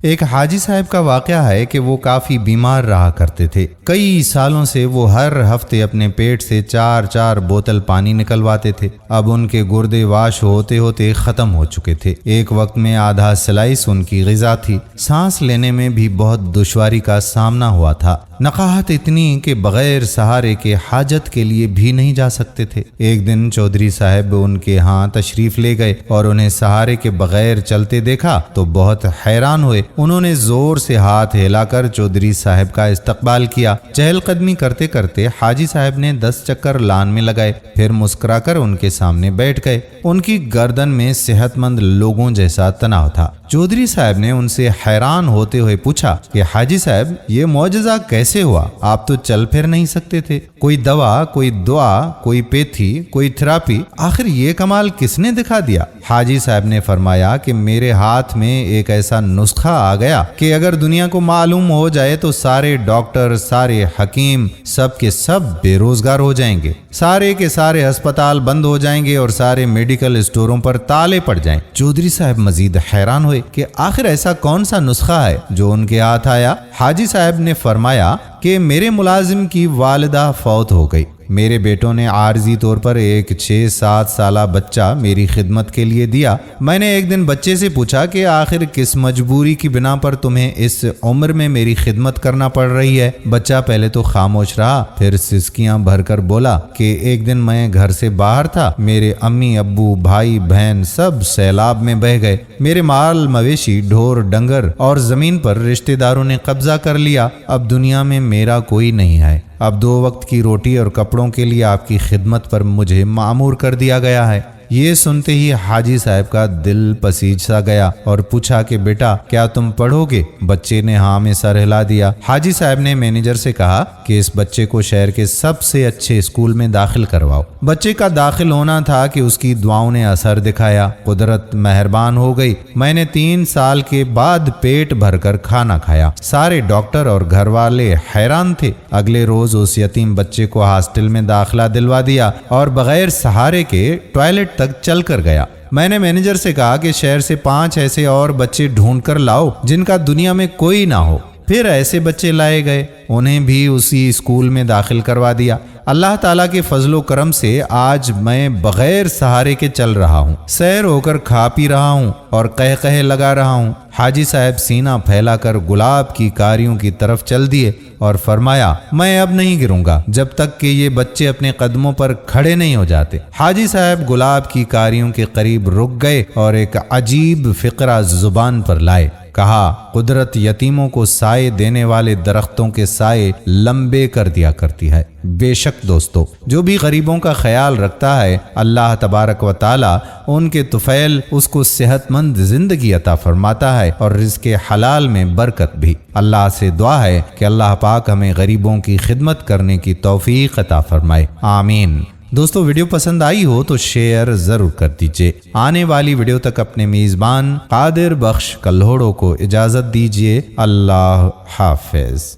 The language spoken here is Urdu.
ایک حاجی صاحب کا واقعہ ہے کہ وہ کافی بیمار رہا کرتے تھے۔ کئی سالوں سے وہ ہر ہفتے اپنے پیٹ سے 4 بوتل پانی نکلواتے تھے۔ اب ان کے گردے واش ہوتے ہوتے ختم ہو چکے تھے۔ ایک وقت میں آدھا سلائس ان کی غذا تھی۔ سانس لینے میں بھی بہت دشواری کا سامنا ہوا تھا۔ نقاہت اتنی کہ بغیر سہارے کے حاجت کے لیے بھی نہیں جا سکتے تھے۔ ایک دن چودھری صاحب ان کے ہاں تشریف لے گئے اور انہیں سہارے کے بغیر چلتے دیکھا تو بہت حیران ہوئے۔ انہوں نے زور سے ہاتھ ہلا کر چودھری صاحب کا استقبال کیا۔ چہل قدمی کرتے کرتے حاجی صاحب نے 10 چکر لان میں لگائے، پھر مسکرا کر ان کے سامنے بیٹھ گئے۔ ان کی گردن میں صحت مند لوگوں جیسا تناؤ تھا۔ چودھری صاحب نے ان سے حیران ہوتے ہوئے پوچھا کہ حاجی صاحب یہ معجزہ کیسے ہوا؟ آپ تو چل پھر نہیں سکتے تھے۔ کوئی دوا، کوئی دعا، کوئی پیتھی، کوئی تھراپی، آخر یہ کمال کس نے دکھا دیا؟ حاجی صاحب نے فرمایا کہ میرے ہاتھ میں ایک ایسا نسخہ آ گیا کہ اگر دنیا کو معلوم ہو جائے تو سارے ڈاکٹر، سارے حکیم، سب کے سب بے روزگار ہو جائیں گے، سارے کے سارے ہسپتال بند ہو جائیں گے اور سارے میڈیکل اسٹوروں پر تالے پڑ جائیں۔ چودھری صاحب مزید حیران ہوئے کہ آخر ایسا کون سا نسخہ ہے جو ان کے ہاتھ آیا؟ حاجی صاحب نے فرمایا کہ میرے ملازم کی والدہ فوت ہو گئی۔ میرے بیٹوں نے عارضی طور پر ایک 6-7 سالہ بچہ میری خدمت کے لیے دیا۔ میں نے ایک دن بچے سے پوچھا کہ آخر کس مجبوری کی بنا پر تمہیں اس عمر میں میری خدمت کرنا پڑ رہی ہے؟ بچہ پہلے تو خاموش رہا، پھر سسکیاں بھر کر بولا کہ ایک دن میں گھر سے باہر تھا، میرے امی ابو بھائی بہن سب سیلاب میں بہہ گئے، میرے مال مویشی ڈھور ڈنگر اور زمین پر رشتہ داروں نے قبضہ کر لیا، اب دنیا میں میرا کوئی نہیں ہے، اب 2 وقت کی روٹی اور کپڑوں کے لیے آپ کی خدمت پر مجھے مأمور کر دیا گیا ہے۔ یہ سنتے ہی حاجی صاحب کا دل پسیج سا گیا اور پوچھا کہ بیٹا کیا تم پڑھو گے؟ بچے نے ہاں میں سر ہلا دیا۔ حاجی صاحب نے مینیجر سے کہا کہ اس بچے کو شہر کے سب سے اچھے اسکول میں داخل کرواؤ۔ بچے کا داخل ہونا تھا کہ اس کی دعاؤں نے اثر دکھایا۔ قدرت مہربان ہو گئی، میں نے 3 سال کے بعد پیٹ بھر کر کھانا کھایا۔ سارے ڈاکٹر اور گھر والے حیران تھے۔ اگلے روز اس یتیم بچے کو ہاسٹل میں داخلہ دلوا دیا اور بغیر سہارے کے ٹوائلٹ تک چل کر گیا۔ میں نے مینیجر سے کہا کہ شہر سے 5 ایسے اور بچے ڈھونڈ کر لاؤ جن کا دنیا میں کوئی نہ ہو۔ پھر ایسے بچے لائے گئے، انہیں بھی اسی اسکول میں داخل کروا دیا۔ اللہ تعالیٰ کے فضل و کرم سے آج میں بغیر سہارے کے چل رہا ہوں، سیر ہو کر کھا پی رہا ہوں اور قہقہے لگا رہا ہوں۔ حاجی صاحب سینہ پھیلا کر گلاب کی کاریوں کی طرف چل دیے اور فرمایا میں اب نہیں گروں گا جب تک کہ یہ بچے اپنے قدموں پر کھڑے نہیں ہو جاتے۔ حاجی صاحب گلاب کی کاریوں کے قریب رک گئے اور ایک عجیب فقرہ زبان پر لائے۔ کہا قدرت یتیموں کو سائے دینے والے درختوں کے سائے لمبے کر دیا کرتی ہے۔ بے شک دوستو، جو بھی غریبوں کا خیال رکھتا ہے اللہ تبارک و تعالی ان کے طفیل اس کو صحت مند زندگی عطا فرماتا ہے اور رزق حلال میں برکت بھی۔ اللہ سے دعا ہے کہ اللہ پاک ہمیں غریبوں کی خدمت کرنے کی توفیق عطا فرمائے، آمین۔ دوستو ویڈیو پسند آئی ہو تو شیئر ضرور کر دیجئے۔ آنے والی ویڈیو تک اپنے میزبان قادر بخش کلہوڑوں کو اجازت دیجئے۔ اللہ حافظ۔